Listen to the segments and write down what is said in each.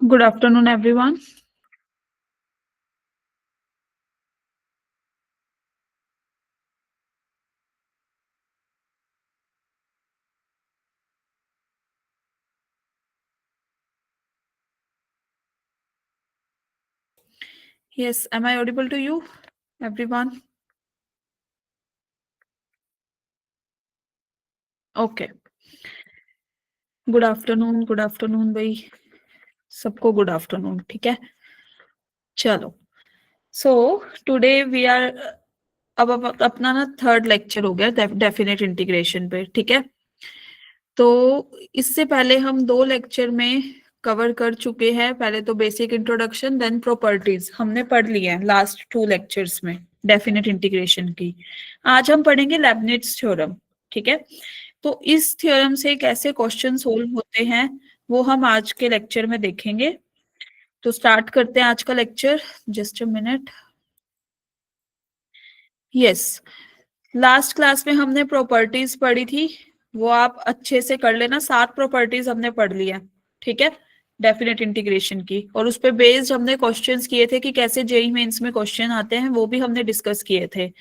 Good afternoon, everyone. Yes, am I audible to you, everyone? Okay. Good afternoon भाई, सबको good afternoon. ठीक है, चलो। सो टुडे वी आर अब अपना ना थर्ड लेक्चर हो गया डेफिनेट इंटीग्रेशन पे। ठीक है, तो इससे पहले हम दो लेक्चर में कवर कर चुके हैं। पहले तो बेसिक इंट्रोडक्शन, देन प्रॉपर्टीज हमने पढ़ ली है लास्ट टू लेक्चर्स में डेफिनेट इंटीग्रेशन की। आज हम पढ़ेंगे लेबनिट्ज थ्योरम। ठीक है, तो इस थ्योरम से कैसे क्वेश्चन सोल्व होते हैं वो हम आज के लेक्चर में देखेंगे। तो स्टार्ट करते हैं आज का lecture. Just a minute. Yes, last class में हमने प्रॉपर्टीज पढ़ी थी, वो आप अच्छे से कर लेना। 7 प्रॉपर्टीज हमने पढ़ ली है। ठीक है, डेफिनेट इंटीग्रेशन की, और उस पे बेस्ड हमने क्वेश्चंस किए थे कि कैसे जेईई मेंस में क्वेश्चन आते हैं, वो भी हमने डिस्कस किए थे।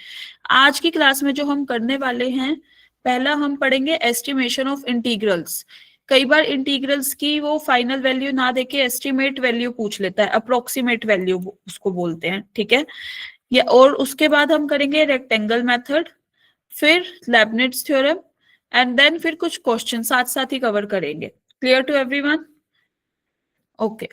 आज की क्लास में जो हम करने वाले हैं, पहला हम पढ़ेंगे एस्टिमेशन ऑफ इंटीग्रल्स। कई बार इंटीग्रल्स की वो फाइनल वैल्यू ना देके एस्टिमेट वैल्यू पूछ लेता है, अप्रोक्सीमेट वैल्यू उसको बोलते हैं। ठीक है, या और उसके बाद हम करेंगे रेक्टेंगल मेथड, फिर लेबनिट्ज थ्योरम, एंड देन फिर कुछ क्वेश्चन साथ साथ ही कवर करेंगे। Clear to everyone? Okay.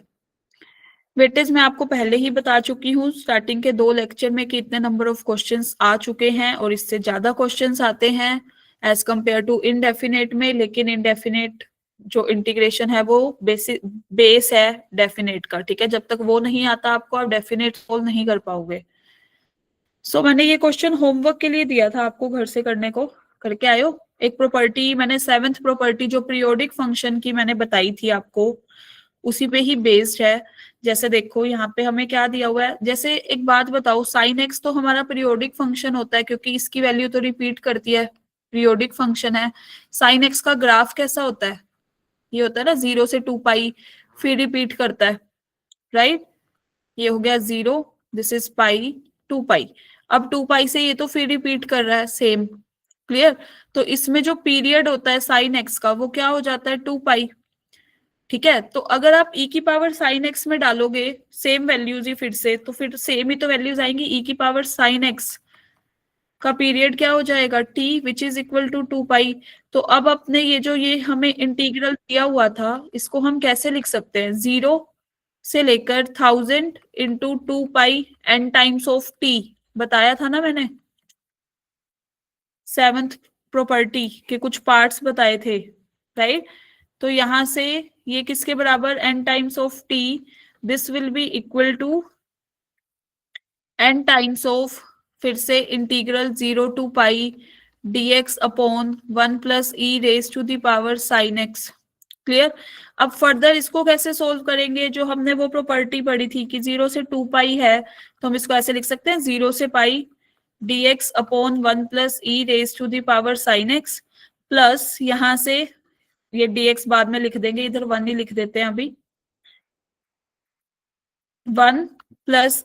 Weightage मैं आपको पहले ही बता चुकी हूँ स्टार्टिंग के 2 लेक्चर में कि इतने नंबर ऑफ क्वेश्चंस आ चुके हैं, और इससे ज्यादा क्वेश्चंस आते हैं एज कंपेयर टू इनडेफिनेट में। लेकिन इनडेफिनेट जो इंटीग्रेशन है वो बेस है डेफिनेट का। ठीक है, जब तक वो नहीं आता आपको, आप डेफिनेट सोल्व नहीं कर पाओगे। सो मैंने ये क्वेश्चन होमवर्क के लिए दिया था आपको, घर से करने को। करके आयो। एक प्रॉपर्टी मैंने 7th प्रॉपर्टी जो पीरियोडिक फंक्शन की मैंने बताई थी आपको, उसी पे ही बेस्ड है। जैसे देखो यहाँ पे हमें क्या दिया हुआ है। जैसे एक बात बताओ, साइन एक्स तो हमारा पीरियोडिक फंक्शन होता है क्योंकि इसकी वैल्यू तो रिपीट करती है, पीरियोडिक फंक्शन है। साइन एक्स का ग्राफ कैसा होता है? ये होता है ना 0 से 2 पाई, फिर रिपीट करता है, राइट? ये हो गया 0, दिस इज पाई, 2 पाई। अब 2 पाई से ये तो फिर रिपीट कर रहा है सेम। क्लियर? तो इसमें जो पीरियड होता है साइन एक्स का, वो क्या हो जाता है? 2 पाई। ठीक है, तो अगर आप e की पावर साइन एक्स में डालोगे सेम वैल्यूज ही फिर से, तो फिर सेम ही तो वैल्यूज आएंगी। e की पावर साइन एक्स का पीरियड क्या हो जाएगा? t, which is equal to 2 pi. तो अब अपने ये जो ये हमें इंटीग्रल दिया हुआ था, इसको हम कैसे लिख सकते हैं? 0 से लेकर 1000 into 2 pi n times of t, बताया था ना मैंने। 7th प्रॉपर्टी के कुछ पार्ट्स बताए थे, राइट? तो यहां से ये किसके बराबर? N times of t, this will be equal to n times of, फिर से integral 0 to pi dx upon 1 + e⁻² sine x. Clear? अब फर्दर इसको कैसे सोल्व करेंगे? जो हमने वो प्रॉपर्टी पढ़ी थी कि 0 से 2 पाई है, तो हम इसको ऐसे लिख सकते हैं 0 से पाई dx upon 1 + e⁻² sine x, plus यहां से ये dx बाद में लिख देंगे, इधर 1 ही लिख देते हैं अभी। 1 +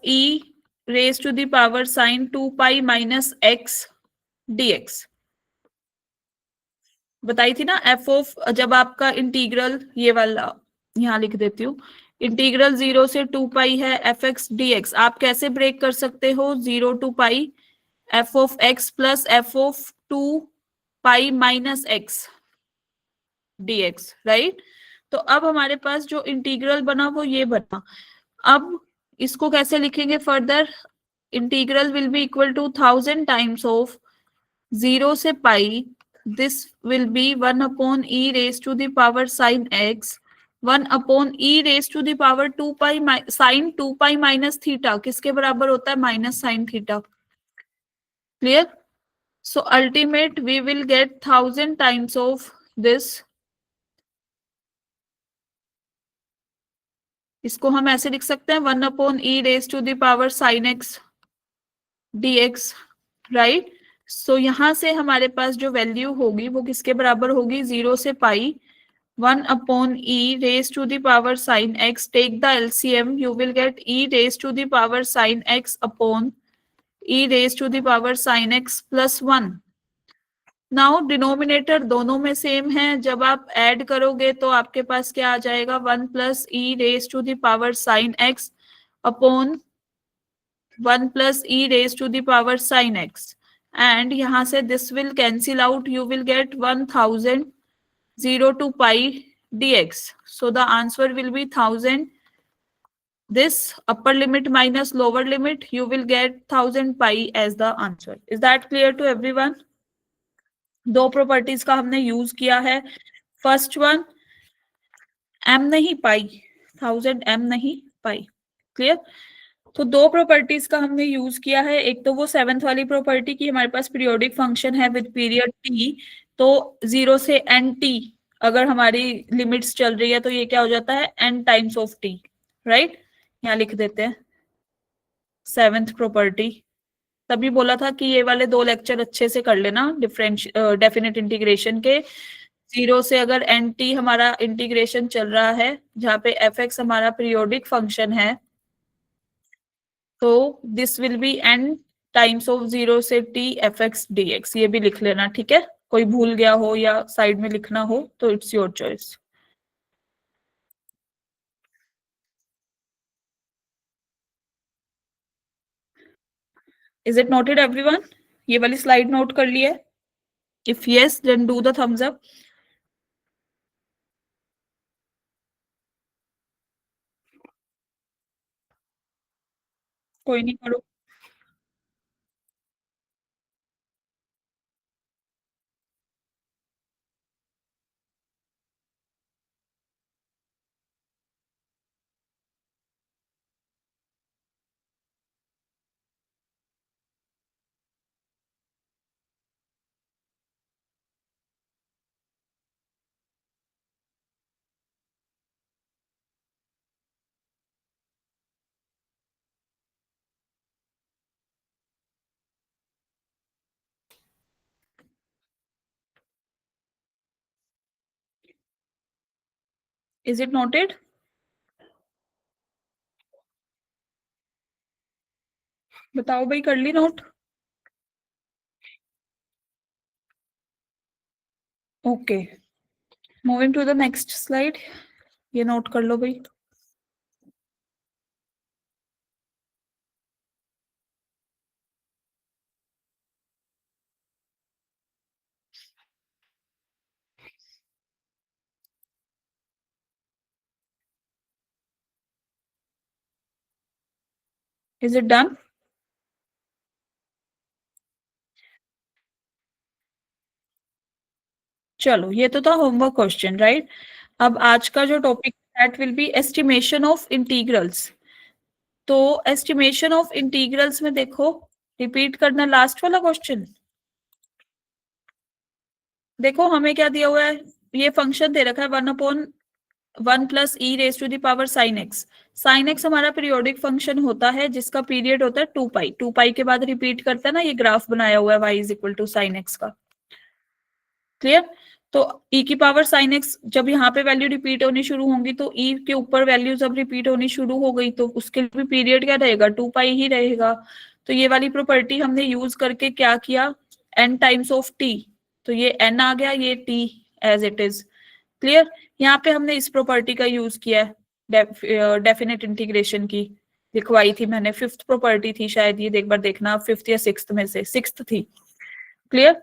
e⁻² sine 2 pi minus x dx। बताई थी ना एफ ऑफ, जब आपका इंटीग्रल ये वाला यहाँ लिख देती हूँ, इंटीग्रल 0 से 2 पाई है एफ एक्स डी एक्स, आप कैसे ब्रेक कर सकते हो? 0 to pi F of x plus F of 2 pi minus x D x, right? तो अब हमारे पास जो इंटीग्रल बना वो ये बना। अब इसको कैसे लिखेंगे further? Integral will be equal to 1000 times of 0 से pi, this will be 1/e⁻² sin x, 1/e⁻² 2 pi sin 2 pi minus theta किसके बराबर होता है? Minus sine theta. Clear? So ultimate we will get 1000 times of this. इसको हम ऐसे लिख सकते हैं 1/e⁻² sin x dx, right? So यहां से हमारे पास जो वैल्यू होगी वो किसके बराबर होगी? 0 से पाई 1/e raised to the power sin x. Take the LCM. You will get e raised to the power sin x upon e raised to the power sin x plus 1. Now denominator दोनों में same है, जब आप add करोगे तो आपके पास क्या आ जाएगा, 1 + e raised to the power sin x upon 1 + e raised to the power sin x. And यहां से this will cancel out, you will get 1000 0 to pi dx. So the answer will be 1000. This upper limit minus lower limit, you will get 1000 pi as the answer. Is that clear to everyone? दो properties का हमने use किया है. First one M नहीं पाई, 1000 m नहीं पाई. Clear? तो दो properties का हमने यूज किया है. एक तो वो सेवेंथ वाली प्रॉपर्टी की हमारे पास पीरियोडिक फंक्शन है विद पीरियड टी, तो 0 से n t अगर हमारी लिमिट्स चल रही है तो ये क्या हो जाता है, n times of t. Right? यहाँ लिख देते हैं सेवेंथ प्रॉपर्टी. तभी बोला था कि ये वाले दो लेक्चर अच्छे से कर लेना डेफिनेट इंटीग्रेशन के. 0 से अगर एन टी हमारा इंटीग्रेशन चल रहा है जहाँ पे एफ एक्स हमारा पीरियोडिक फंक्शन है, तो this will be n times of 0 से t f x D x. ये भी लिख लेना, ठीक है? कोई भूल गया हो या साइड में लिखना हो तो it's your choice. Is it noted everyone? ये वाली स्लाइड नोट कर ली है? If yes then do the thumbs up. कोई नहीं, करो. Is it noted? बताओ भाई, कर ली note? Okay, moving to the next slide. ये नोट कर लो भाई. Is it done? चलो, ये तो था होमवर्क क्वेश्चन, राइट? अब आज का जो topic that will be estimation of integrals. तो एस्टिमेशन ऑफ इंटीग्रल्स में देखो, रिपीट करना लास्ट वाला क्वेश्चन. देखो हमें क्या दिया हुआ है, ये फंक्शन दे रखा है 1/1 + e raised to the power sin x. sin x हमारा पीरियोडिक फंक्शन होता है जिसका पीरियड होता है 2 पाई. 2 पाई के बाद रिपीट करता है ना, ये ग्राफ बनाया हुआ है y = sin x का. क्लियर? तो e की पावर sin x जब यहाँ पे वैल्यू रिपीट होनी शुरू होंगी तो e के ऊपर वैल्यू जब रिपीट होनी शुरू हो गई तो उसके भी पीरियड क्या रहेगा, 2 पाई ही रहेगा. तो ये वाली प्रॉपर्टी हमने यूज करके क्या किया, n टाइम्स ऑफ t. तो ये n आ गया, ये t as it is. Clear? यहाँ पे हमने इस प्रॉपर्टी का यूज किया है, डेफिनेट इंटीग्रेशन की लिखवाई थी मैंने. फिफ्थ प्रॉपर्टी थी शायद ये, एक बार देखना, फिफ्थ या सिक्स्थ में से सिक्स्थ थी. क्लियर?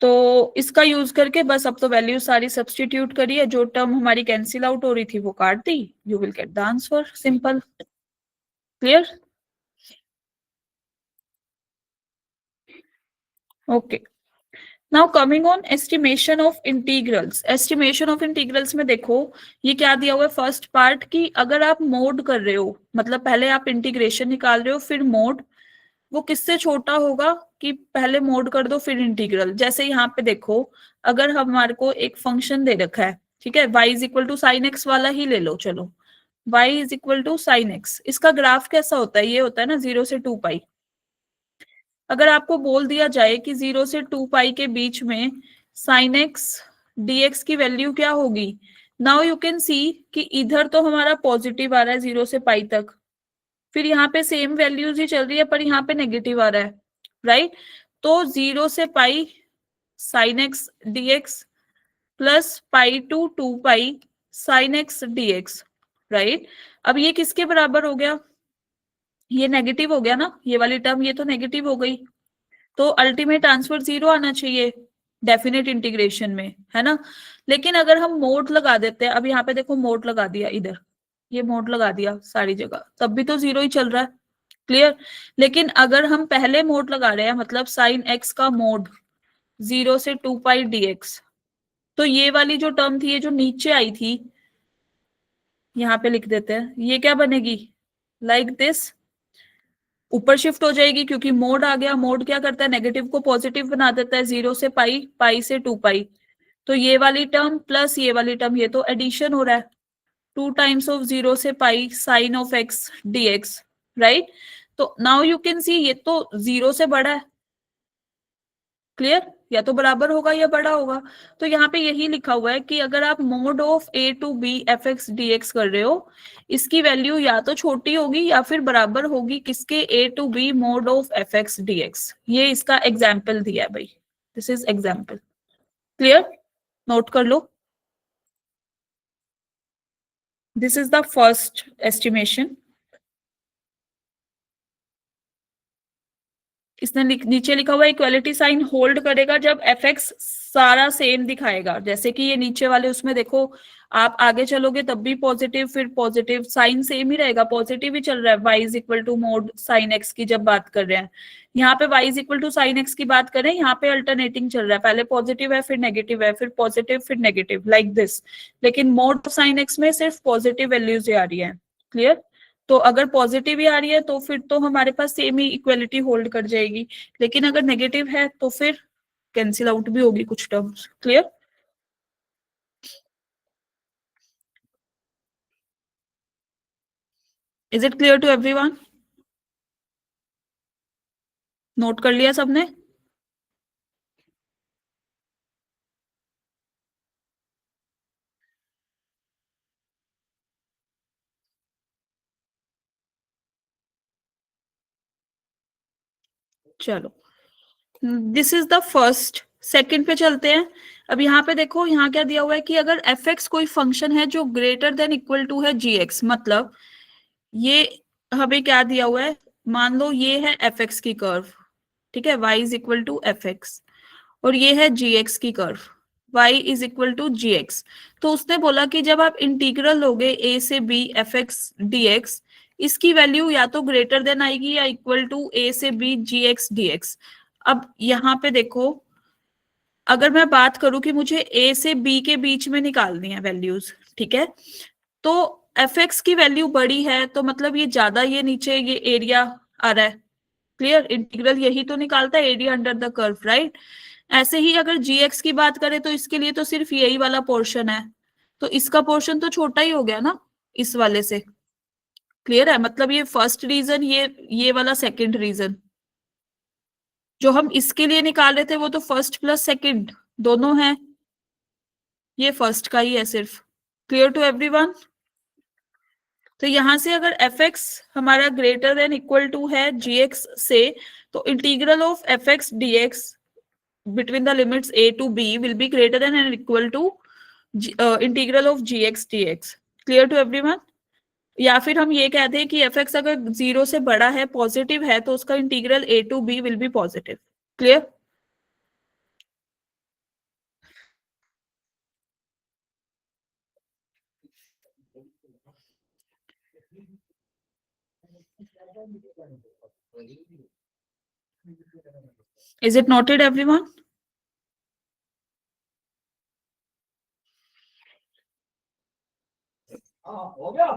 तो इसका यूज करके बस अब तो वैल्यू सारी सब्स्टिट्यूट करिए, जो टर्म हमारी कैंसिल आउट हो रही थी वो काट दी, you will get the answer. Simple. Clear? Okay, now coming on estimation of integrals. Estimation of integrals में देखो ये क्या दिया हुआ है. फर्स्ट पार्ट की अगर आप मोड कर रहे हो, मतलब पहले आप इंटीग्रेशन निकाल रहे हो फिर मोड, वो किससे छोटा होगा कि पहले मोड कर दो फिर इंटीग्रल. जैसे यहाँ पे देखो, अगर हमारे को एक फंक्शन दे रखा है, ठीक है, y = sin x वाला ही ले लो. चलो, y = sin x, इसका ग्राफ कैसा होता है, ये होता है ना 0 से 2 पाई. अगर आपको बोल दिया जाए कि 0 से 2 पाई के बीच में sin x dx की वैल्यू क्या होगी, नाउ यू कैन सी कि इधर तो हमारा पॉजिटिव आ रहा है 0 से पाई तक, फिर यहाँ पे सेम वैल्यूज ही चल रही है पर यहाँ पे नेगेटिव आ रहा है, राइट। तो 0 से pi sine x dx plus pi to 2 pi sine x dx, right. अब ये किसके बराबर हो गया, ये नेगेटिव हो गया ना, ये वाली टर्म ये तो नेगेटिव हो गई, तो अल्टीमेट आंसर 0 आना चाहिए डेफिनेट इंटीग्रेशन में, है ना। लेकिन अगर हम मोड लगा देते हैं, अब यहाँ पे देखो मोड लगा दिया इधर, ये मोड लगा दिया सारी जगह, तब भी तो 0 ही चल रहा है, क्लियर। लेकिन अगर हम पहले मोड लगा रहे हैं, मतलब साइन एक्स का मोड 0 से 2 पाई डीएक्स, तो ये वाली जो टर्म थी, ये जो नीचे आई थी, यहाँ पे लिख देते हैं, ये क्या बनेगी, लाइक दिस, ऊपर शिफ्ट हो जाएगी क्योंकि मोड आ गया। मोड क्या करता है, नेगेटिव को पॉजिटिव बना देता है, 0 से पाई, पाई से 2 पाई, तो ये वाली टर्म प्लस ये वाली टर्म, ये तो एडिशन हो रहा है, 2 टाइम्स ऑफ 0 से pi sine of x dx, right. तो नाउ यू कैन सी ये तो 0 से बड़ा है, क्लियर, या तो बराबर होगा या बड़ा होगा। तो यहाँ पे यही लिखा हुआ है कि अगर आप mod of a to B F x D x कर रहे हो, इसकी वैल्यू या तो छोटी होगी या फिर बराबर होगी किसके, A to B mod of F x D x. ये इसका एग्जाम्पल दिया है भाई, this is example, clear, note कर लो। This is the first estimation. इसने नीचे लिखा हुआ इक्वालिटी साइन होल्ड करेगा जब एफ एक्स सारा सेम दिखाएगा, जैसे कि ये नीचे वाले उसमें देखो, आप आगे चलोगे तब भी पॉजिटिव, फिर पॉजिटिव, साइन सेम ही रहेगा, पॉजिटिव ही चल रहा है, y is equal to mod sine x की जब बात कर रहे हैं। यहाँ पे y is equal to sine x की बात करें, यहाँ पे अल्टरनेटिंग चल रहा है, पहले पॉजिटिव है फिर नेगेटिव है, फिर पॉजिटिव फिर नेगेटिव, लाइक दिस। लेकिन मोड साइन एक्स में सिर्फ पॉजिटिव वैल्यूज आ रही है, क्लियर। तो अगर पॉजिटिव ही आ रही है तो फिर तो हमारे पास सेम ही इक्वलिटी होल्ड कर जाएगी, लेकिन अगर नेगेटिव है तो फिर कैंसिल आउट भी होगी कुछ terms, clear. Is it clear to everyone, note कर लिया सबने। चलो, this is the first, second पे चलते हैं। अब यहाँ पे देखो, यहाँ क्या दिया हुआ है कि अगर एफ एक्स कोई फंक्शन है जो ग्रेटर देन इक्वल टू है जी एक्स, मतलब ये हमें क्या दिया हुआ है, मान लो ये है एफ एक्स की कर्व, ठीक है, y is equal to f x, और ये है जी एक्स की curve, y is equal to g x. तो उसने बोला कि जब आप इंटीग्रल लोगे a से b F x D x, इसकी वैल्यू या तो ग्रेटर देन आएगी या इक्वल टू a से b जी एक्स डी एक्स। अब यहाँ पे देखो, अगर मैं बात करूं कि मुझे a से b के बीच में निकालनी है वैल्यूज, ठीक है, तो एफ एक्स की वैल्यू बड़ी है तो मतलब ये ज्यादा, ये नीचे ये एरिया आ रहा है, क्लियर, इंटीग्रल यही तो निकालता है, area under the curve, right. ऐसे ही अगर जी एक्स की बात करें तो इसके लिए तो सिर्फ यही वाला पोर्शन है, तो इसका पोर्शन तो छोटा ही हो गया ना इस वाले से, क्लियर है। मतलब ये फर्स्ट रीजन, ये वाला सेकंड रीजन, जो हम इसके लिए निकाल रहे थे वो तो फर्स्ट प्लस सेकंड दोनों है, ये फर्स्ट का ही है सिर्फ, क्लियर टू एवरीवन। तो यहां से अगर एफ एक्स हमारा ग्रेटर देन इक्वल टू है जी एक्स से, तो integral of F x D x between the limits a to b will be greater than and equal to integral of gx dx, clear to everyone। या फिर हम ये कहते हैं कि fx अगर 0 से बड़ा है, पॉजिटिव है, तो उसका integral a to b will be positive, clear. Is it noted everyone. हो गया।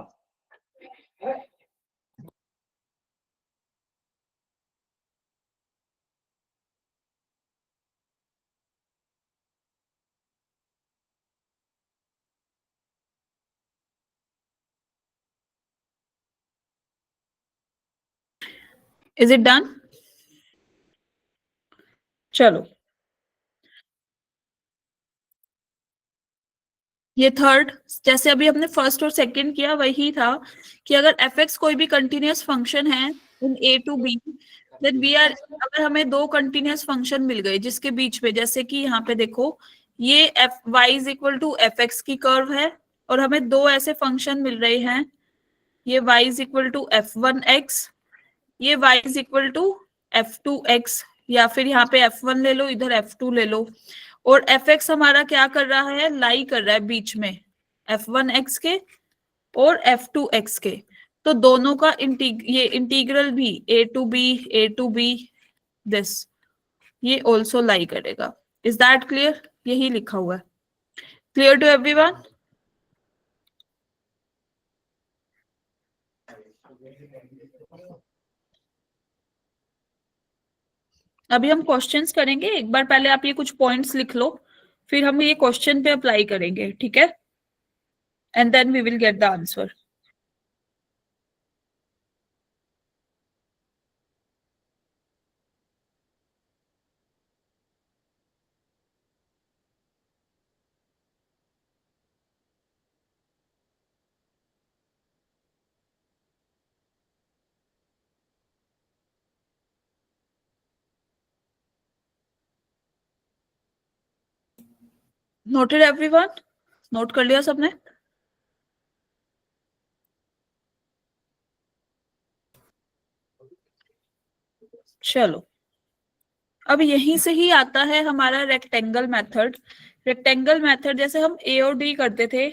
Is it done. चलो, ये थर्ड, जैसे अभी हमने फर्स्ट और सेकंड किया वही था कि अगर एफ एक्स कोई भी कंटिन्यूअस फंक्शन है in A to B, then we are, अगर हमें दो कंटिन्यूअस फंक्शन मिल गए जिसके बीच में, जैसे कि यहाँ पे देखो ये f y is equal to f x की कर्व है, और हमें दो ऐसे फंक्शन मिल रहे हैं, ये y is equal to f one x, ये y is equal to f two x, या फिर यहाँ पे एफ वन ले लो, इधर एफ टू ले लो, और एफ एक्स हमारा क्या कर रहा है, लाई कर रहा है बीच में एफ वन एक्स के और एफ टू एक्स के, तो दोनों का ये इंटीग्रल भी ए टू बी दिस, ये ऑल्सो लाई करेगा। Is that clear? यही लिखा हुआ है। Clear to everyone? अभी हम क्वेश्चंस करेंगे, एक बार पहले आप ये कुछ पॉइंट्स लिख लो, फिर हम ये क्वेश्चन पे अप्लाई करेंगे, ठीक है? And then we will get the answer. Noted everyone? Note कर लिया सबने? चलो, अब यहीं से ही आता है हमारा रेक्टेंगल मेथड। रेक्टेंगल मेथड जैसे हम ए और डी करते थे,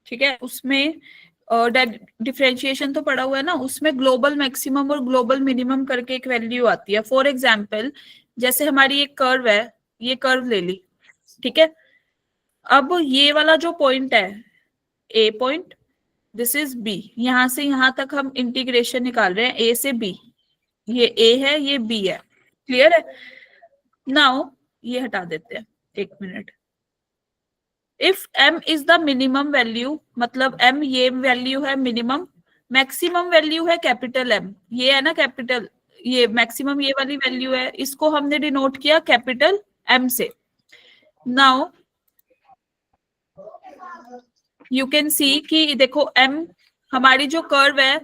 ठीक है, उसमें डिफरेंशिएशन तो पड़ा हुआ है ना, उसमें ग्लोबल मैक्सिमम और ग्लोबल मिनिमम करके एक वैल्यू आती है। फॉर एग्जाम्पल, जैसे हमारी एक कर्व है, ये कर्व ले ली, ठीक है, अब ये वाला जो पॉइंट है ए पॉइंट, दिस इज बी, यहां से यहां तक हम इंटीग्रेशन निकाल रहे हैं ए से बी, ये ए है ये बी है, क्लियर है? नाउ ये हटा देते हैं, एक minute. If m is the minimum value, मतलब m ये वैल्यू है मिनिमम, मैक्सिमम वैल्यू है कैपिटल M, ये है ना कैपिटल, ये मैक्सिमम ये वाली वैल्यू है, इसको हमने डिनोट किया कैपिटल M से। नाउ यू कैन सी कि देखो m, हमारी जो कर्व है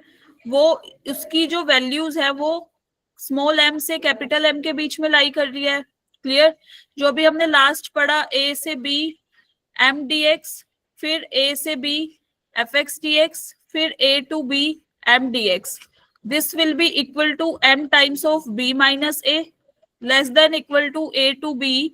वो, उसकी जो वैल्यूज है वो स्मॉल m से कैपिटल M के बीच में लाई कर रही है, क्लियर? जो भी हमने लास्ट पढ़ा a से b एम डी एक्स, फिर ए से B F x D X, फिर A to B M D X, this will be equal to M times of B minus A, less than equal to A to B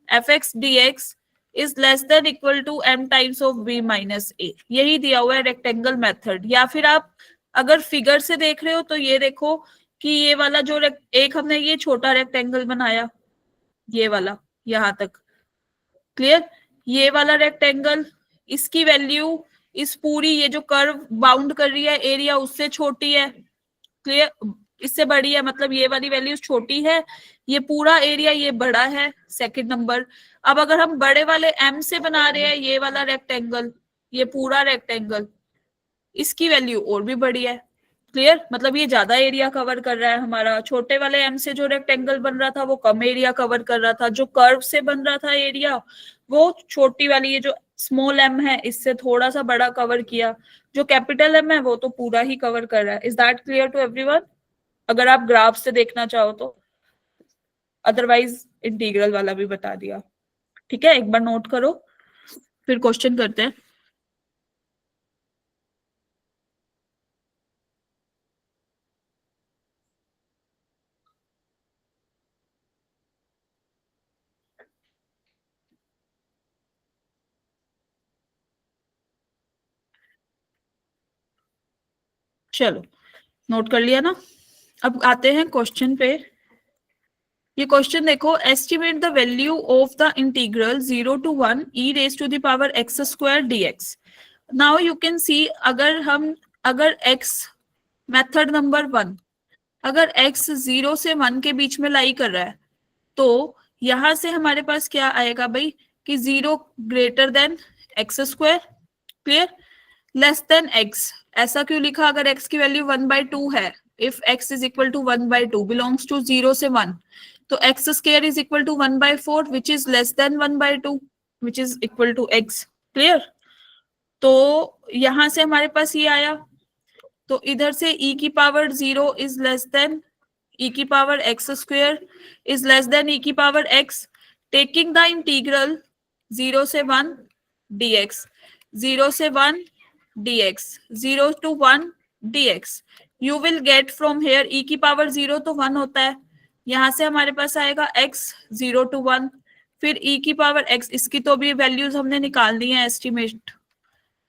F x D X is less than equal to M times of B minus A. यही दिया हुआ है rectangle method. या फिर आप अगर figure से देख रहे हो तो ये देखो कि ये वाला जो एक हमने ये छोटा रेक्टेंगल बनाया, ये वाला यहां तक, क्लियर? ये वाला रेक्टेंगल, इसकी वैल्यू इस पूरी ये जो कर्व बाउंड कर रही है एरिया उससे छोटी है, क्लियर? इससे बड़ी है, मतलब ये वाली वैल्यू छोटी है, ये पूरा एरिया ये बड़ा है, सेकंड नंबर। अब अगर हम बड़े वाले m से बना रहे हैं ये वाला रेक्टेंगल, ये पूरा रेक्टेंगल, इसकी वैल्यू और भी बड़ी है, क्लियर? मतलब ये ज्यादा एरिया कवर कर रहा है हमारा। छोटे वाले m से जो रेक्टेंगल बन रहा था वो कम एरिया कवर कर रहा था, जो कर्व से बन रहा था एरिया वो छोटी वाली ये जो स्मॉल m है इससे थोड़ा सा बड़ा कवर किया, जो कैपिटल M है वो तो पूरा ही कवर कर रहा है। Is that clear to everyone? अगर आप ग्राफ से देखना चाहो तो, अदरवाइज इंटीग्रल वाला भी बता दिया, ठीक है? एक बार नोट करो, फिर क्वेश्चन करते हैं। चलो, नोट कर लिया ना? अब आते हैं क्वेश्चन पे। ये क्वेश्चन देखो, estimate the value of the integral 0 to 1 e raise to the power x square dx। Now you can see, अगर x मेथड नंबर 1, अगर x 0 से 1 के बीच में लाई कर रहा है तो यहां से हमारे पास क्या आएगा भाई, कि 0 greater than x square, clear? Less than x, ऐसा क्यों लिखा? अगर x की वैल्यू 1/2 है, if x is equal to 1/2 belongs to 0 से 1, तो x square is equal to 1/4 which is less than 1/2 which is equal to x, clear? तो यहां से हमारे पास ये आया, तो इधर से e की power 0 is less then e की power x square is less then e की power x, taking the integral 0 से 1 dx, 0 से 1 dx, 0 to 1 dx, you will get from here e की पावर 0 तो 1 होता है, यहां से हमारे पास आएगा x 0 to 1, फिर e की पावर x, इसकी तो भी वैल्यूज हमने निकाल दी है एस्टिमेट,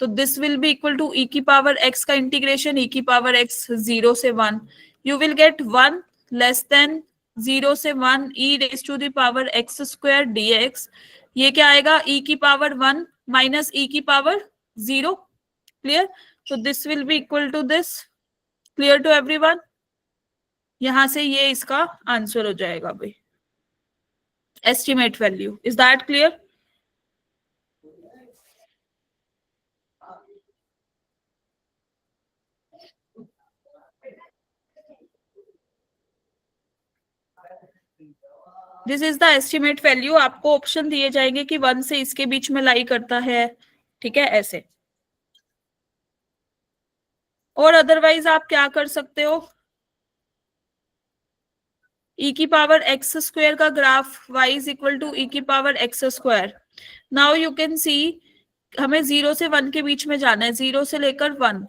तो this will be equal to e की पावर x का इंटीग्रेशन e की पावर x 0 से 1, you will get 1 less than 0 से 1 e raise to the power x square dx, ये क्या आएगा e की पावर 1 माइनस e की पावर 0, क्लियर, तो this will be equal to this, clear to everyone, यहां से ये इसका आंसर हो जाएगा भाई, estimate value, is that clear? This is the estimate value, आपको ऑप्शन दिए जाएंगे कि 1 से इसके बीच में लाई करता है, ठीक है, ऐसे। और अदरवाइज आप क्या कर सकते हो, e की पावर x स्क्वायर का graph y is equal to e की power x square, now you can see, हमें 0 से 1 के बीच में जाना है, 0 से लेकर 1,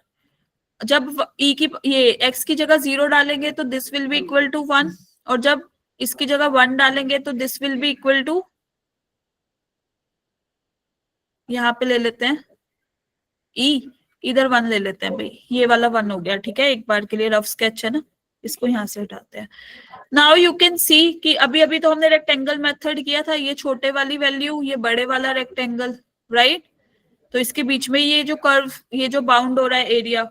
जब e की ये x की जगह 0 डालेंगे तो this will be equal to 1, और जब इसकी जगह 1 डालेंगे तो this will be equal to, यहाँ पे ले लेते हैं e, इधर 1 ले लेते हैं भाई, ये वाला 1 हो गया, ठीक है, एक बार के लिए रफ स्केच है ना, इसको यहां से हटाते हैं। नाउ यू कैन सी कि अभी अभी तो हमने रेक्टेंगल मेथड किया था, ये छोटे वाली वैल्यू, ये बड़े वाला रेक्टेंगल, राइट, तो इसके बीच में ये जो कर्व, ये जो बाउंड हो रहा है एरिया,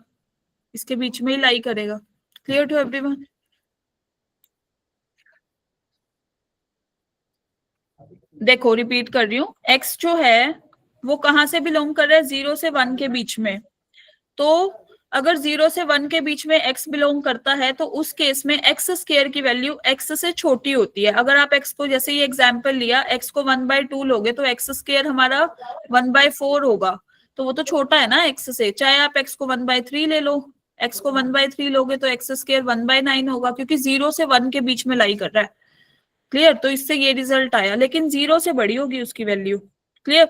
इसके बीच में ही लाई करेगा, क्लियर टू एवरीवन? देखो रिपीट कर रही हूँ, x जो है वो कहां से बिलोंग कर रहा है, 0 से 1 के बीच में, तो अगर 0 से 1 के बीच में x बिलोंग करता है तो उस केस में x स्क्वायर की वैल्यू x से छोटी होती है, अगर आप x को, जैसे ये एग्जांपल लिया, x को 1/2 लोगे तो x स्क्वायर हमारा 1/4 होगा, तो वो तो छोटा है ना x से, चाहे आप x को 1/3 ले लो, x को 1/3 लोगे तो x स्क्वायर 1/9 होगा, क्योंकि 0 से 1 के बीच में लाई कर रहा है, क्लियर, तो इससे ये रिजल्ट आया, लेकिन 0 से बड़ी होगी उसकी वैल्यू, क्लियर,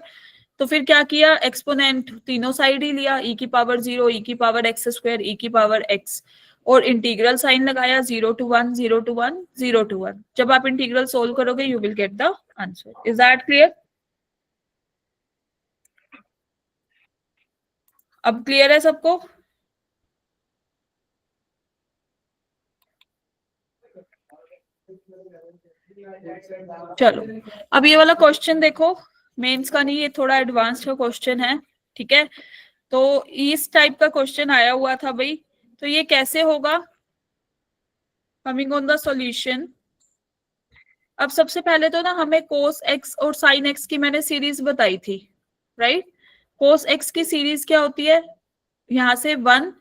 तो फिर क्या किया, एक्सपोनेंट तीनों साइड ही लिया, e की पावर 0, e की पावर x स्क्वायर, e की पावर x, और इंटीग्रल साइन लगाया, 0 to 1, 0 to 1, 0 to 1, जब आप इंटीग्रल सोल्व करोगे you will get the answer, is that clear? अब क्लियर है सबको? चलो अब ये वाला क्वेश्चन देखो, मेंस का नहीं, ये थोड़ा एडवांस का क्वेश्चन है, ठीक है, तो इस टाइप का क्वेश्चन आया हुआ था भाई, तो ये कैसे होगा, कमिंग ऑन द सॉल्यूशन। अब सबसे पहले तो ना हमें कोस एक्स और साइन एक्स की मैंने सीरीज बताई थी, राइट, कोस एक्स की सीरीज क्या होती है, यहां से 1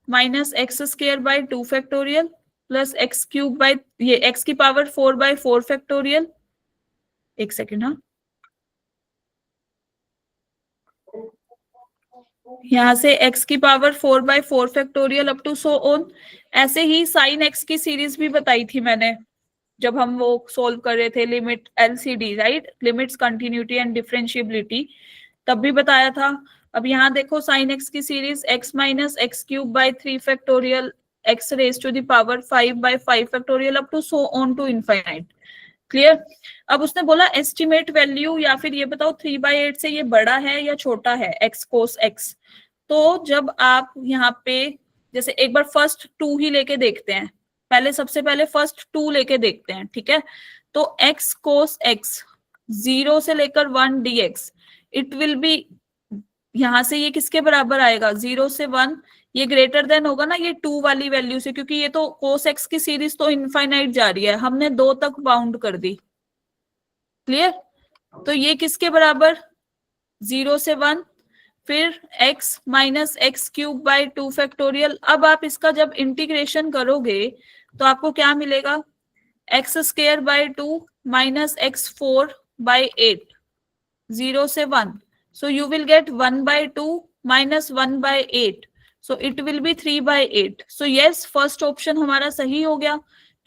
minus x square by 2 factorial plus x cube by, ये एक्स की पावर 4/4 फैक्टोरियल, एक सेकेंड, हाँ, यहाँ से x की power 4/4 factorial up to so on, ऐसे ही साइन x की सीरीज भी बताई थी मैंने, जब हम वो सोल्व कर रहे थे limit LCD, right, limits continuity and differentiability, तब भी बताया था। अब यहाँ देखो साइन एक्स की series x minus x cube by 3 factorial x raise to the power 5/5 factorial up to so on to infinite, clear. अब उसने बोला एस्टिमेट वैल्यू, या फिर ये बताओ 3/8 से ये बड़ा है या छोटा है x कोस x, तो जब आप यहाँ पे, जैसे एक बार फर्स्ट 2 ही लेके देखते हैं, पहले सबसे पहले फर्स्ट 2 लेके देखते हैं, ठीक है, तो x कोस x 0 से लेकर 1 dx, इट विल बी, यहां से ये किसके बराबर आएगा, 0 से 1, ये ग्रेटर देन होगा ना ये 2 वाली वैल्यू से, क्योंकि ये तो कोस x की सीरीज तो इनफाइनाइट जा रही है, हमने 2 तक बाउंड कर दी, क्लियर, तो ये किसके बराबर, 0 से 1, फिर x minus x cube bye 2 factorial, अब आप इसका जब इंटीग्रेशन करोगे तो आपको क्या मिलेगा, x square by 2 minus x4/8, 0 से 1, so you will gate 1/2 -1/8, so it will be 3/8. So yes, first option हमारा सही हो गया,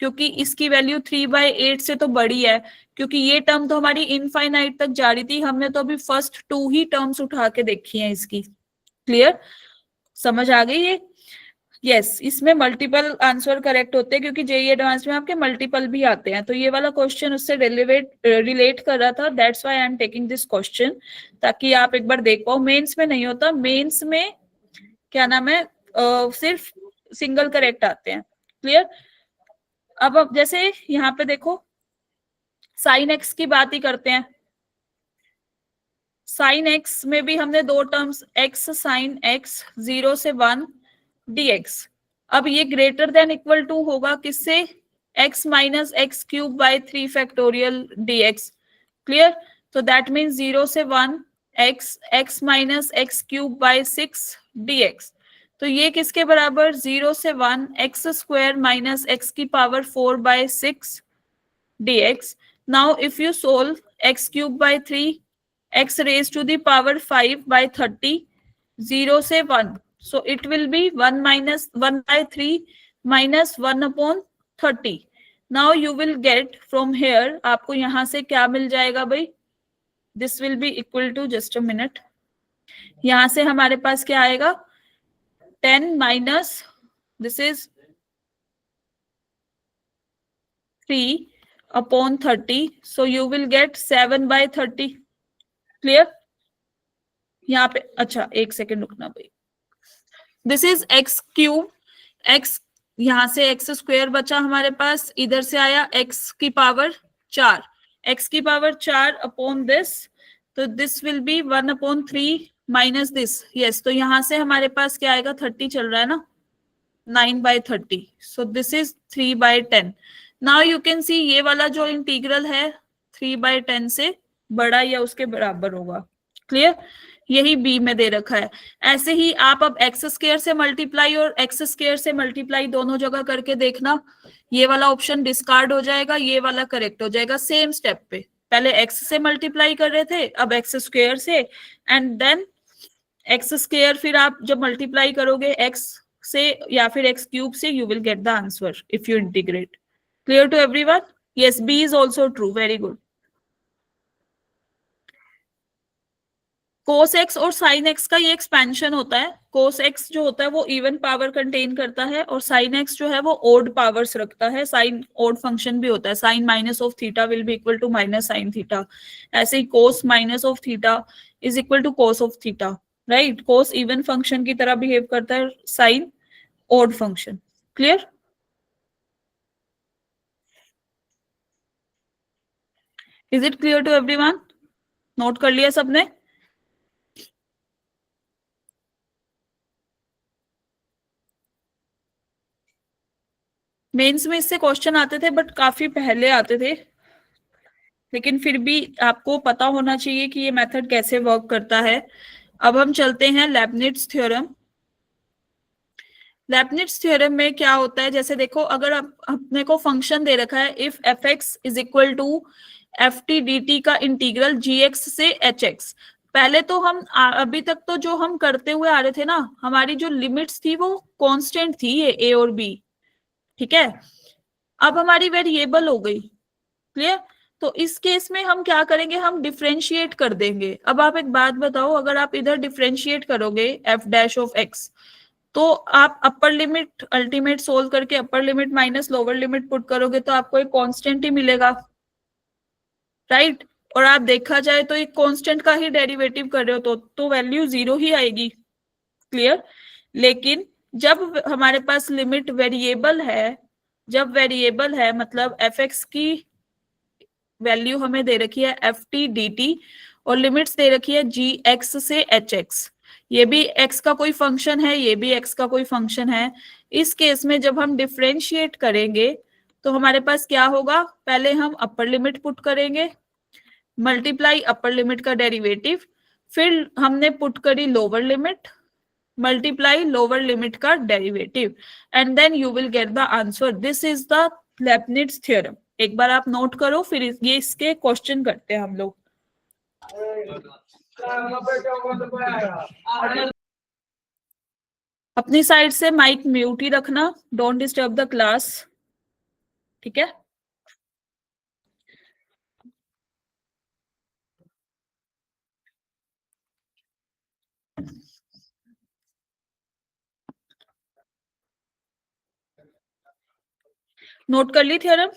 क्योंकि इसकी वैल्यू 3/8 से तो बड़ी है, क्योंकि ये टर्म तो हमारी इनफाइनाइट तक जा रही थी, हमने तो अभी फर्स्ट 2 ही टर्म्स उठा के देखी हैं इसकी। क्लियर, समझ आ गई ये? यस, इसमें मल्टीपल आंसर करेक्ट होते हैं, क्योंकि जेईई एडवांस में आपके मल्टीपल भी आते हैं, तो ये वाला क्वेश्चन उससे रिलेट कर रहा था, that's why I am taking this question, ताकि आप एक बार देख पाओ। मेंस में नहीं होता, मेंस में क्या नाम है, सिर्फ सिंगल करेक्ट आते हैं। क्लियर, अब जैसे यहाँ पे देखो, साइन एक्स की बात ही करते हैं। साइन एक्स में भी हमने दो टर्म्स, एक्स साइन एक्स 0 से 1 dx। अब ये ग्रेटर देन इक्वल टू होगा किससे, x minus x cube by 3 factorial dx। Clear, तो दैट मीन्स 0 से 1 x minus x cube by 6 dx। तो ये किसके बराबर, 0 से 1 एक्स स्क्वायर माइनस एक्स की power 4 by 6 dx। Now if you solve x cube by 3 x raised to the power 5 by 30, 0 से 1, so it will be 1 minus 1 by 3 minus 1 upon 30. Now you will get from here, आपको यहां से क्या मिल जाएगा भाई, this will be equal to, just a minute, यहां से हमारे पास क्या आएगा, 10 minus this is 3 upon 30, so you will get 7 by 30. Clear, यहाँ पे अच्छा एक सेकेंड रुकना भाई, this is x cube, x यहां से एक्स स्क्वायर बचा हमारे पास, इधर से आया एक्स की पावर 4, एक्स की पावर 4 अपॉन दिस, तो this will B 1 upon 3 minus this, yes, तो यहां से हमारे पास क्या आएगा, 30 चल रहा है ना, 9/30, so this is 3/10। Now you can see ये वाला जो इंटीग्रल है 3/10 से बड़ा या उसके बराबर होगा। क्लियर, यही बी में दे रखा है। ऐसे ही आप अब एक्स स्क्वायर से मल्टीप्लाई और एक्स स्क्वायर से मल्टीप्लाई दोनों जगह करके देखना, ये वाला ऑप्शन डिस्कार्ड हो जाएगा, ये वाला करेक्ट हो जाएगा। सेम स्टेप पे, पहले एक्स से मल्टीप्लाई कर रहे थे, अब एक्स स्क्वायर से, एंड देन एक्स स्क्वायर, फिर आप जब मल्टीप्लाई करोगे एक्स से या फिर एक्स क्यूब से, you will get the answer if you integrate. Clear to everyone? Yes, B is also true, very good. Cos x और साइन एक्स का ये एक्सपेंशन होता है। कोस एक्स जो होता है वो इवन पावर कंटेन करता है, और साइन एक्स जो है वो ओड पावर्स रखता है। साइन ओड फंक्शन भी होता है, sine minus of theta will be equal to minus sine theta. ऐसे ही cos minus of theta is equal to cos of theta, right. Cos even function की तरह बिहेव करता है, sine odd function. Clear? Is it clear to everyone? Note कर लिया सबने? Mains में इससे क्वेश्चन आते थे, बट काफी पहले आते थे, लेकिन फिर भी आपको पता होना चाहिए कि ये मेथड कैसे वर्क करता है। अब हम चलते हैं लेबनिट्ज थ्योरम। लेबनिट्ज थ्योरम में क्या होता है, जैसे देखो, अगर अपने को फंक्शन दे रखा है, if f x is equal to f t d t का इंटीग्रल जी एक्स से एच एक्स। पहले तो हम अभी तक तो जो हम करते हुए आ रहे थे ना, हमारी जो लिमिट्स थी वो कांस्टेंट थी, ये ए और बी, ठीक है। अब हमारी वेरिएबल हो गई। क्लियर? तो इस केस में हम क्या करेंगे, हम डिफरेंशिएट कर देंगे। अब आप एक बात बताओ, अगर आप इधर डिफरेंशिएट करोगे एफ डैश ऑफ एक्स, तो आप अपर लिमिट अल्टीमेट सोल्व करके upper limit minus lower limit put करोगे तो आपको एक कांस्टेंट ही मिलेगा, राइट। और आप देखा जाए तो एक कांस्टेंट का ही डेरिवेटिव कर रहे हो तो वैल्यू 0 ही आएगी। क्लियर? लेकिन जब हमारे पास लिमिट वेरिएबल है, जब वेरिएबल है मतलब एफ एक्स की वैल्यू हमें दे रखी है एफ टी डी टी, और लिमिट्स दे रखी है जी एक्स से एच एक्स, ये भी एक्स का कोई फंक्शन है, ये भी एक्स का कोई फंक्शन है। इस केस में जब हम डिफरेंशिएट करेंगे तो हमारे पास क्या होगा, पहले हम अपर लिमिट पुट करेंगे, मल्टीप्लाई अपर लिमिट का डेरिवेटिव, फिर हमने पुट करी lower limit, multiply lower limit का derivative, and then you will get the answer. This is the Leibniz theorem. एक बार आप नोट करो, फिर ये इसके क्वेश्चन करते हैं हम लोग। अपनी साइड से माइक म्यूट ही रखना, डोंट डिस्टर्ब द क्लास, ठीक है। नोट कर ली theorem?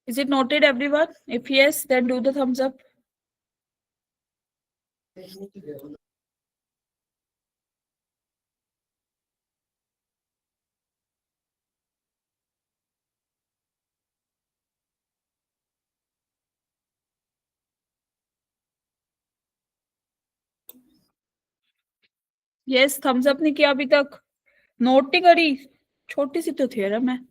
Is it noted, everyone? If yes, then do the thumbs up. Yes, thumbs up नहीं किया अभी तक, नोट नहीं करी, छोटी सी तो थ्योरम है।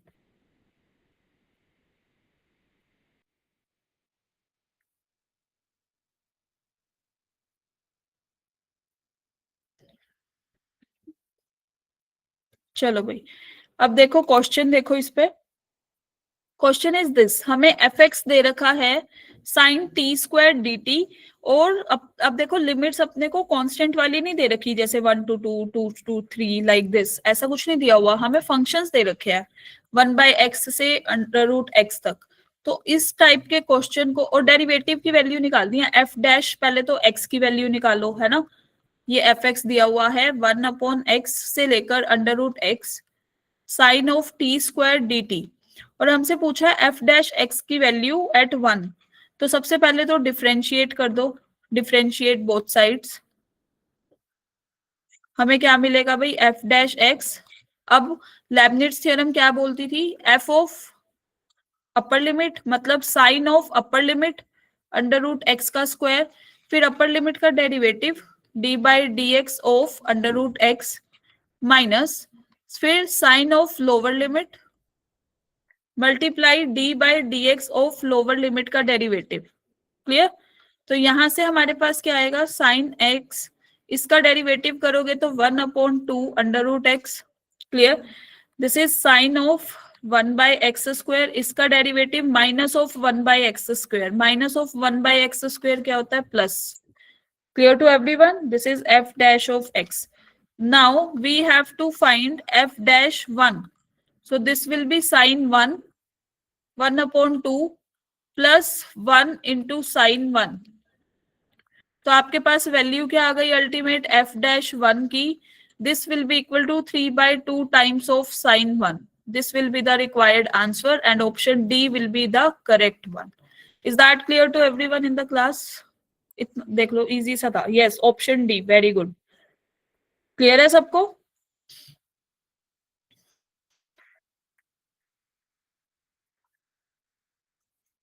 चलो भाई, अब देखो क्वेश्चन, देखो इस पे। क्वेश्चन इज दिस, हमें एफ एक्स दे रखा है sine t square d t, और अब देखो लिमिट्स अपने को कांस्टेंट वाली नहीं दे रखी, जैसे 1 to 2, 2 to 3 लाइक दिस, ऐसा कुछ नहीं दिया हुआ, हमें फंक्शंस दे रखे हैं 1/x से √x तक। तो इस टाइप के क्वेश्चन को, और डेरिवेटिव की वैल्यू निकालनी है, एफ डैश, पहले तो x की वैल्यू निकालो, है ना। ये एफ एक्स दिया हुआ है 1/x से लेकर √x sine of t square d t, और हमसे पूछा है एफ डैश एक्स की वैल्यू एट 1। तो सबसे पहले तो डिफरेंशिएट कर दो, डिफरेंशिएट बोथ साइड्स, हमें क्या मिलेगा भाई, एफ डैश एक्स। अब लेबनिट्ज थ्योरम क्या बोलती थी, एफ ऑफ अपर लिमिट मतलब sine of upper limit √x का स्क्वायर, फिर अपर लिमिट का derivative d/dx of √x minus, फिर sine of lower limit multiply d/dx of lower limit का डेरिवेटिव। क्लियर? तो यहां से हमारे पास क्या आएगा, साइन x, इसका डेरिवेटिव करोगे तो 1/2 √x। Clear? This is sine of 1/x², इसका derivative minus of 1/x², minus of 1/x² क्या होता है, plus. Clear to everyone? This is f dash of x. Now we have to find f dash 1. So this will be sine 1, 1/2 plus 1 into sine 1. तो आपके पास value क्या आ गई ultimate f dash 1 की, this will be equal to 3/2 times of sine 1. This will be the required answer and option D will be the correct one. Is that clear to everyone in the class? देख लो, easy सा था। Yes, option D, very good. Clear है सबको?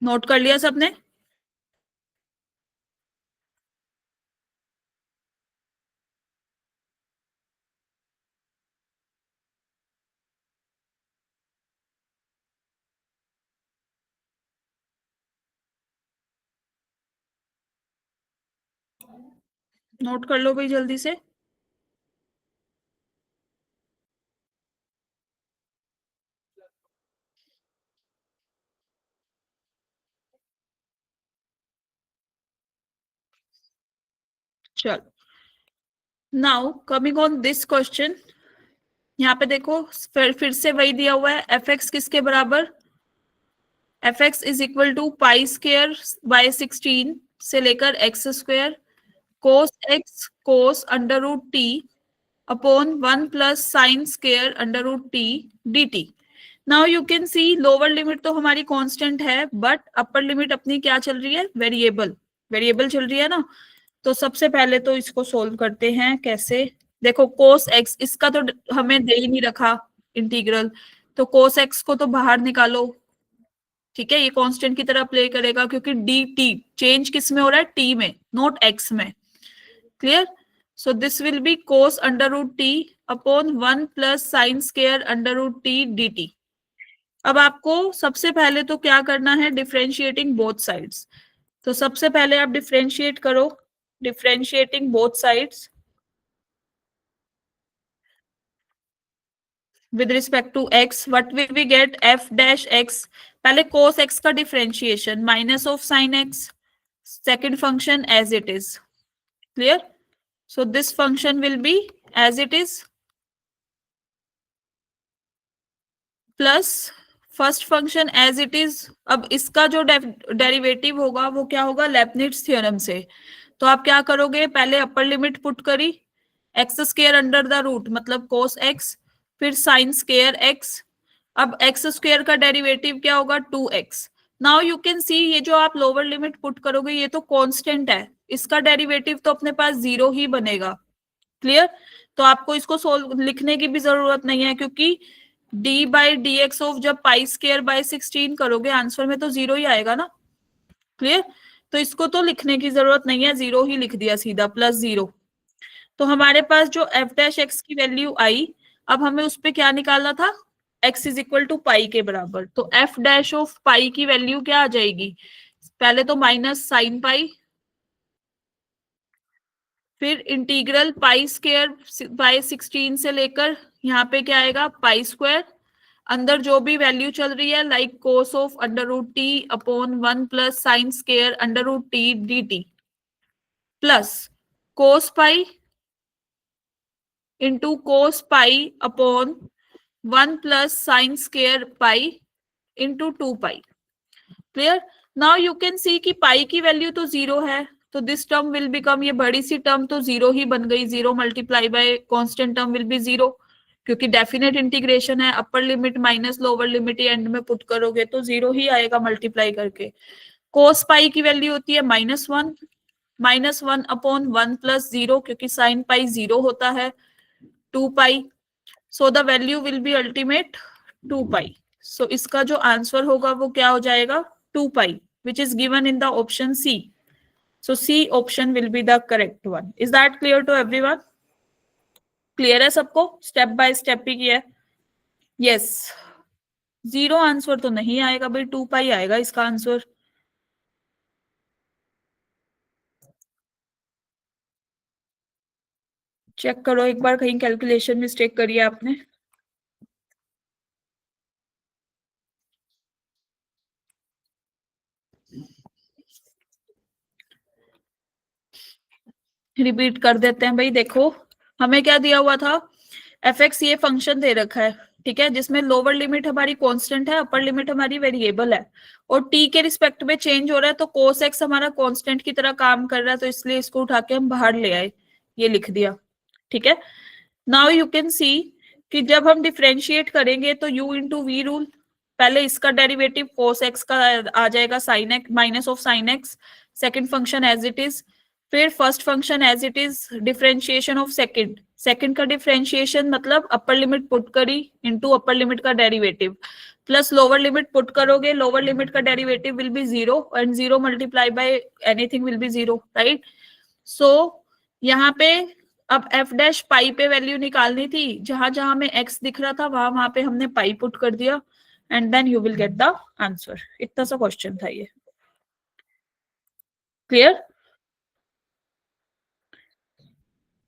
Note कर लिया सबने? Note कर लो भाई जल्दी से। चलो, now coming on this question, यहाँ पे देखो फिर से वही दिया हुआ है, एफ एक्स किसके बराबर, f x is equal to π²/16 से लेकर x², cos x cos √t upon 1 plus sine square √t dt। Now you can see lower limit तो हमारी कांस्टेंट है, बट अपर लिमिट अपनी क्या चल रही है, वेरिएबल, वेरिएबल चल रही है ना। तो सबसे पहले तो इसको सोल्व करते हैं, कैसे, देखो कोस एक्स, इसका तो हमें दे ही नहीं रखा इंटीग्रल, तो कोस एक्स को तो बाहर निकालो, ठीक है, ये कांस्टेंट की तरह प्ले करेगा, क्योंकि डी टी चेंज किस में हो रहा है, टी में, नॉट एक्स में। Clear? So this will B cos √t upon 1 plus sine square √t dt। अब आपको सबसे पहले तो क्या करना है, डिफरेंशिएटिंग बोथ साइड्स। तो सबसे पहले आप डिफरेंशिएट करो, differentiating both sides with respect to x, what will we get? F dash x, पहले cos x का differentiation minus of sin x, second function as it is. Clear? So this function will be as it is plus first function as it is. अब इसका जो derivative होगा वो क्या होगा? लेबनिट्ज theorem से. तो आप क्या करोगे? पहले अपर लिमिट पुट करी, x square under the root मतलब कोस एक्स, फिर साइन स्क्वायर एक्स. अब एक्स स्क्वायर का डेरिवेटिव क्या होगा? 2x. Now you can see ये जो आप लोअर लिमिट पुट करोगे ये तो कांस्टेंट है, इसका डेरिवेटिव तो अपने पास 0 ही बनेगा. क्लियर? तो आपको इसको सोल्व लिखने की भी जरूरत नहीं है, क्योंकि D by d x of जब पाई स्केयर बाय 16 करोगे आंसर में तो 0 ही आएगा ना. क्लियर? तो इसको तो लिखने की जरूरत नहीं है, 0 ही लिख दिया सीधा, प्लस 0. तो हमारे पास जो एफ डैश एक्स की वैल्यू आई, अब हमें उस पर क्या निकालना था? एक्स इज इक्वल टू पाई के बराबर. तो एफ डैश ऑफ पाई की वैल्यू क्या आ जाएगी? पहले तो माइनस साइन पाई, फिर इंटीग्रल पाई स्क्वायर बाय 16 से लेकर यहाँ पे क्या आएगा? Pi square. अंदर जो भी वैल्यू चल रही है like cos of under root t upon 1 plus sine square under root t d t plus cos pi into cos pi upon 1 plus sine square pi into 2 pi. Clear? Now you can see कि pi की value तो 0 है, तो this term will become, ये बड़ी सी term तो 0 ही बन गई. 0 multiply bye constant term will be 0, क्योंकि डेफिनेट इंटीग्रेशन है. Upper limit minus lower limit and में पुट करोगे तो 0 ही आएगा मल्टीप्लाई करके. कोस पाई की वैल्यू होती है -1, -1 अपॉन 1 प्लस 0, क्योंकि साइन पाई 0 होता है, 2 pi. So the value will be ultimate 2 pi. So इसका जो आंसर होगा वो क्या हो जाएगा? 2 pi, which is given in the option C. So C option will be the correct one. Is that clear to everyone? Clear है सबको? Step by step ही किया है. यस, 0 आंसर तो नहीं आएगा भाई, 2 पाई आएगा इसका आंसर. चेक करो एक बार, कहीं कैलकुलेशन मिस्टेक करी है आपने. रिपीट कर देते हैं भाई. देखो हमें क्या दिया हुआ था? एफ एक्स ये फंक्शन दे रखा है, ठीक है, जिसमें लोअर लिमिट हमारी कांस्टेंट है, अपर लिमिट हमारी वेरिएबल है, और टी के रिस्पेक्ट में चेंज हो रहा है. तो कोस एक्स हमारा कांस्टेंट की तरह काम कर रहा है, तो इसलिए इसको उठा के हम बाहर ले आए, ये लिख दिया. ठीक है. नाउ यू कैन सी कि जब हम डिफरेंशिएट करेंगे तो u इंटू वी रूल, पहले इसका डेरिवेटिव कोस एक्स का आ जाएगा sine x minus of sine x, second function as it is, फिर first function as it is, differentiation of second का डिफरेंशिएशन मतलब अपर लिमिट पुट करी इनटू अपर लिमिट का derivative, plus lower limit put करोगे, lower limit का derivative will be 0 and 0 multiply by anything will be 0, right. So यहाँ पे अब F dash पाई पे वैल्यू निकालनी थी, जहां जहां में एक्स दिख रहा था वहां वहां पे हमने पाई पुट कर दिया, and then you will get the answer. इतना सा क्वेश्चन था ये. Clear?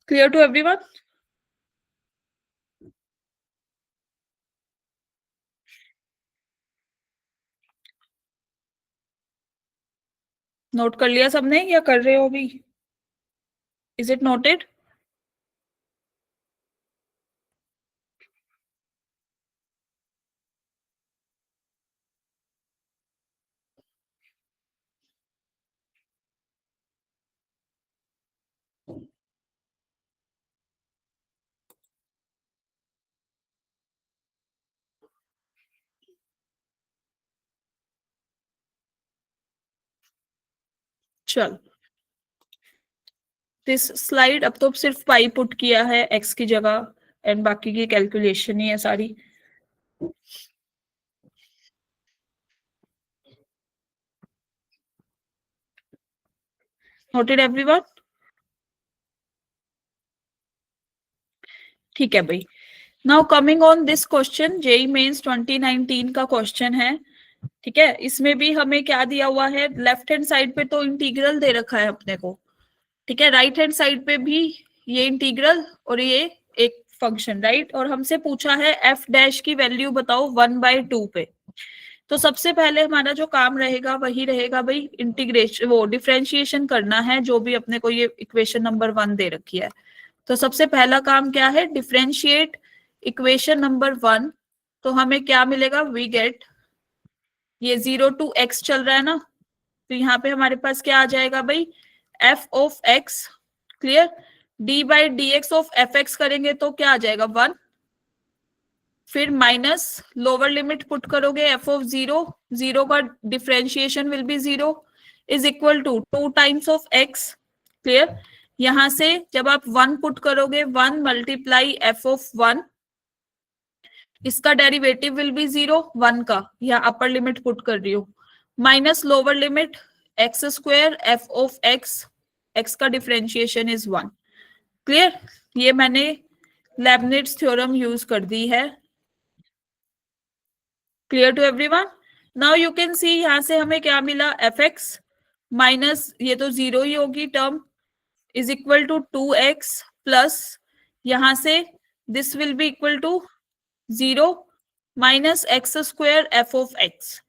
Clear to everyone? Note कर लिया सबने या कर रहे हो अभी? Is it noted? चल दिस स्लाइड, अब तो सिर्फ पाई पुट किया है एक्स की जगह, एंड बाकी की कैलकुलेशन ही है सारी. Noted everyone? ठीक है भाई. Now coming on this question, JEE Mains 2019 का क्वेश्चन है. ठीक है, इसमें भी हमें क्या दिया हुआ है? लेफ्ट हैंड साइड पे तो इंटीग्रल दे रखा है अपने को, ठीक है, राइट हैंड साइड पे भी ये इंटीग्रल और ये एक फंक्शन, राइट। और हमसे पूछा है एफ डैश की वैल्यू बताओ 1/2 पे। तो सबसे पहले हमारा जो काम रहेगा वही रहेगा भाई इंटीग्रेशन, वो डिफरेंशिएशन करना है, जो भी अपने को ये इक्वेशन नंबर 1 दे रखी है। तो सबसे पहला काम क्या है, डिफरेंशिएट इक्वेशन नंबर 1। तो हमें क्या मिलेगा, वी गेट, ये 0 to x चल रहा है ना, तो यहाँ पे हमारे पास क्या आ जाएगा भाई, f of x, clear. d by d x of F x करेंगे तो क्या आ जाएगा 1, फिर माइनस लोअर लिमिट पुट करोगे f ऑफ 0, 0 का differentiation will be 0, is equal to 2 times of x, clear. यहां से जब आप 1 पुट करोगे 1 मल्टीप्लाई f ऑफ 1, इसका डेरिवेटिव विल बी 0, 1 का, या अपर लिमिट पुट कर रही हूँ, minus lower limit x square f of x, x का डिफरेंशिएशन इज 1, क्लियर। ये मैंने लेबनिट्ज थ्योरम यूज कर दी है, clear to everyone. Now you can see यहां से हमें क्या मिला, एफ एक्स माइनस ये तो 0 ही होगी term, is equal to 2x plus, यहां से this will be equal to 0 minus x square f of x.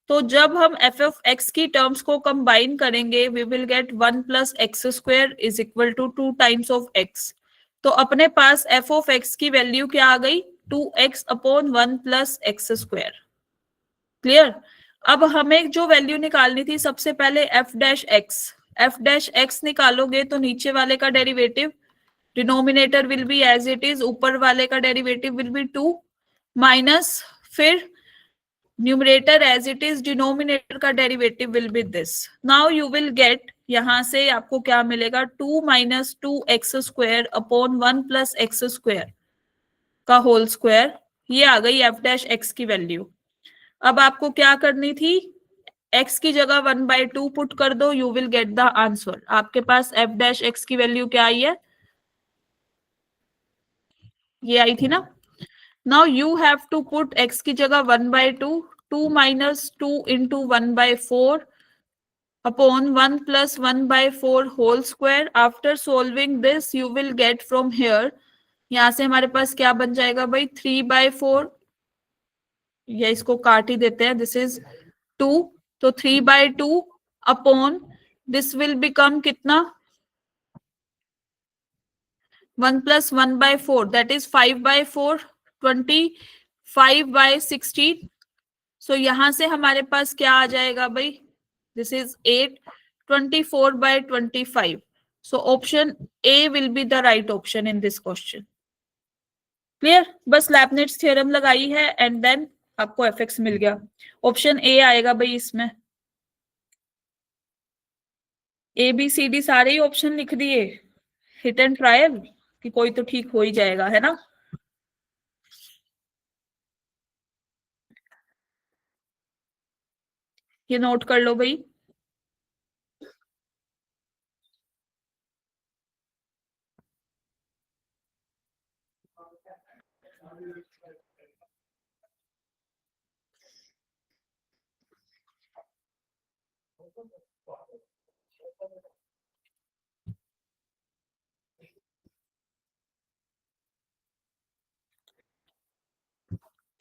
तो जब हम एफ ऑफ एक्स की टर्म्स को कंबाइन करेंगे we will get 1 plus x square is equal to 2 times of x. तो अपने पास एफ ऑफ एक्स की वैल्यू क्या आ गई, 2x upon 1 plus x square, clear. अब हमें जो वैल्यू निकालनी थी सबसे पहले f dash x, f dash x निकालोगे तो नीचे वाले का derivative, denominator will be as it is, ऊपर वाले का डेरिवेटिव विल बी 2 माइनस, फिर numerator as it is, denominator का derivative will be this. Now you will get, यहां से आपको क्या मिलेगा, 2 minus 2x square upon 1 plus x square का होल स्क्वायर, ये आ गई एफ डैश एक्स की वैल्यू। अब आपको क्या करनी थी, x की जगह 1/2 पुट कर दो, you will get the answer. आपके पास एफ डैश एक्स की वैल्यू क्या आई है, ये आई थी ना। Now you have to put x की जगह 1/2, 2 minus 2 into 1/4 upon 1 plus 1/4 whole square. After solving this you will get from here, यहां से हमारे पास क्या बन जाएगा भाई, 3/4, या इसको काट ही देते हैं, दिस इज 2, तो 3/2 अपॉन दिस विल बिकम कितना, 1 प्लस 1/4 दैट इज 5/4, 25/16। सो यहां से हमारे पास क्या आ जाएगा भाई, this is 8, 24/25। So option A will be the right option in this question, clear. बस लैबनिट्ज थ्योरम लगाई है एंड देन आपको एफ एक्स मिल गया, ऑप्शन ए आएगा भाई इसमें। ए बी सी डी सारे ही ऑप्शन लिख दिए, हिट एंड ट्रायल, कि कोई तो ठीक हो ही जाएगा, है ना। ये नोट कर लो भाई।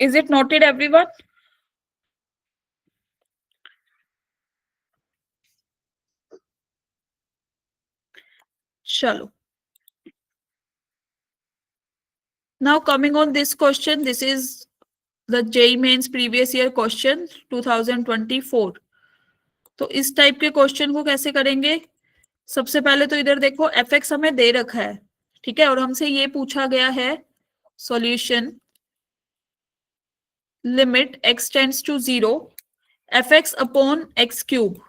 Is it noted everyone? चलो, now coming on this question, this is the JEE Mains previous year question 2024। तो इस टाइप के क्वेश्चन को कैसे करेंगे, सबसे पहले तो इधर देखो एफ एक्स हमें दे रखा है, ठीक है, और हमसे ये पूछा गया है solution limit x tends to 0 f x upon x cube,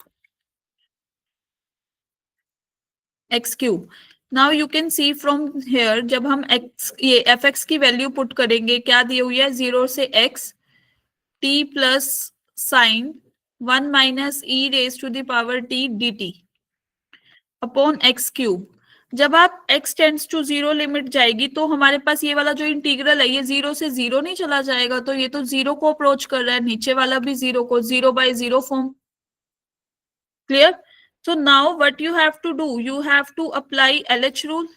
x cube. Now you can see from here, जब हम x, ये एफ एक्स की वैल्यू पुट करेंगे, क्या दी हुई है, 0 से x, t plus sine 1 minus e raise to the power t dt upon x cube. जब आप x टेंड्स टू 0 लिमिट जाएगी तो हमारे पास ये वाला जो इंटीग्रल है ये 0 से 0 नहीं चला जाएगा, तो ये तो 0 को अप्रोच कर रहा है, नीचे वाला भी 0 को, 0/0 form, clear. So now what you have to do, you have to apply LH rule.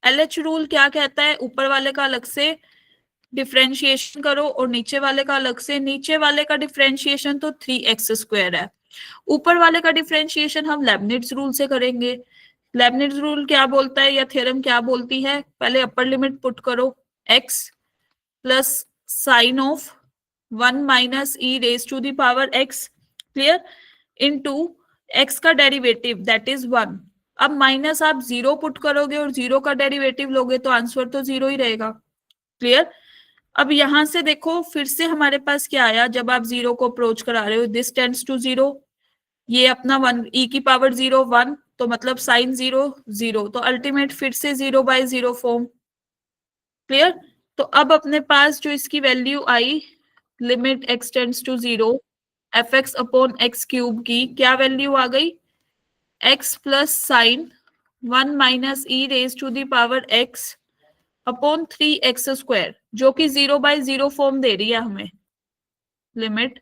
LH rule क्या कहता है, ऊपर वाले का अलग से डिफरेंशिएशन करो और नीचे वाले का अलग से। नीचे वाले का डिफरेंशिएशन तो 3x² है, ऊपर वाले का डिफरेंशिएशन हम लेबनिट्ज रूल से करेंगे। लेबनिट्ज रूल क्या बोलता है या थ्योरम क्या बोलती है, पहले अपर लिमिट पुट करो, x plus sine of 1 minus e raise to the power x, clear, into x का डेरिवेटिव दैट इज 1। अब माइनस आप 0 पुट करोगे और 0 का डेरिवेटिव लोगे तो आंसर तो 0 ही रहेगा, क्लियर। अब यहां से देखो फिर से हमारे पास क्या आया, जब आप 0 को अप्रोच करा रहे हो, दिस टेंड्स टू 0, ये अपना 1 e की पावर 0 1, तो मतलब साइन 0 0, तो अल्टीमेट फिर से 0/0 फॉर्म, क्लियर। तो अब अपने पास जो इसकी वैल्यू आई, limit x tends to 0 fx upon x cube की क्या वैल्यू आ गई, x plus sine 1 minus e raise to the power x upon 3x², जो कि 0/0 फॉर्म दे रही है हमें, limit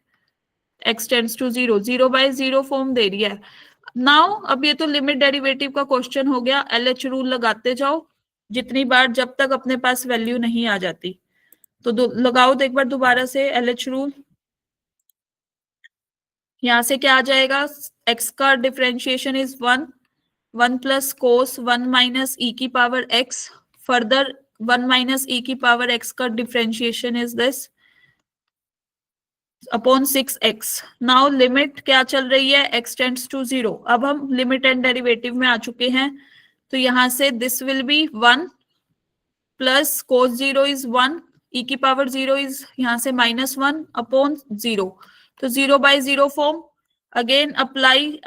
x tends to 0 0/0 form दे रही है। नाउ अब ये तो लिमिट डेरिवेटिव का क्वेश्चन हो गया, LH रूल लगाते जाओ जितनी बार जब तक अपने पास वैल्यू नहीं आ जाती। तो लगाओ तो एक बार दोबारा से LH रूल। यहां से क्या आ जाएगा, x का differentiation is 1, 1 plus cos 1 minus e की power x, further 1 minus e की पावर x का differentiation is this upon 6x। Now limit क्या चल रही है, x टेंड्स टू 0। अब हम लिमिट एंड डेरिवेटिव में आ चुके हैं, तो यहां से this will B 1 plus cos 0 is 1, ई की पावर 0 इज यहां से -1 अपॉन 0, तो 0/0 form. Again apply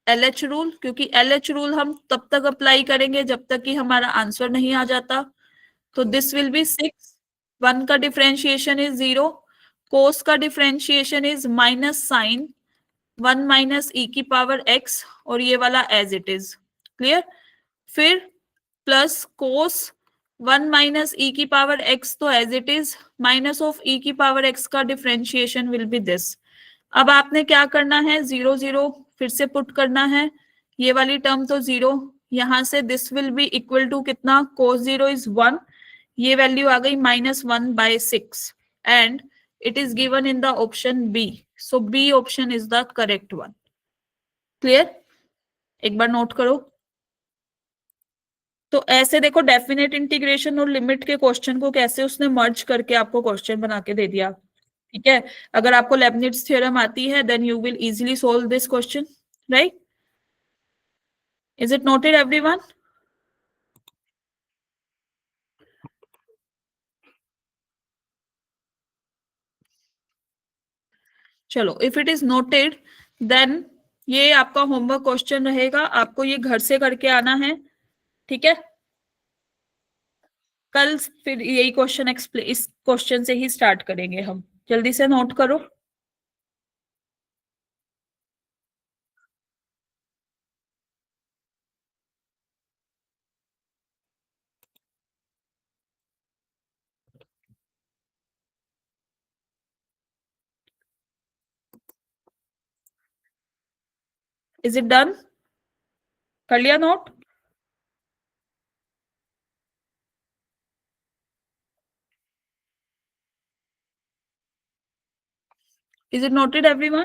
LH rule, क्योंकि LH रूल हम तब तक अप्लाई करेंगे जब तक कि हमारा आंसर नहीं आ जाता। तो दिस विल बी 6, 1 का डिफरेंशिएशन इज 0, कोस का differentiation is minus sine 1 minus e की पावर x, और ये वाला एज इट इज, क्लियर। फिर प्लस कोस 1 माइनस ई की पावर x तो as it is, minus of e की पावर x का डिफरेंशिएशन विल बी दिस। अब आपने क्या करना है, 0 0 फिर से पुट करना है, ये वाली टर्म तो 0, यहां से this will be equal to कितना, कोस 0 इज 1, ये वैल्यू आ गई -1/6 and it is given in the option B, so B option is the correct one, clear. एक बार नोट करो। तो ऐसे देखो डेफिनेट इंटीग्रेशन और लिमिट के क्वेश्चन को कैसे उसने मर्ज करके आपको क्वेश्चन बना के दे दिया, ठीक है। अगर आपको लेबनिट्ज थ्योरम आती है then you will easily solve this question, right. Is it noted everyone? चलो, if it is noted then ये आपका होमवर्क क्वेश्चन रहेगा, आपको ये घर से करके आना है, ठीक है। कल फिर यही क्वेश्चन इस क्वेश्चन से ही स्टार्ट करेंगे हम, जल्दी से नोट करो। Is it done? कर लिया note? Is it noted everyone?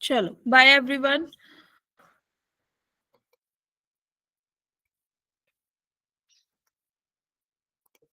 चलो, बाय एवरीवन।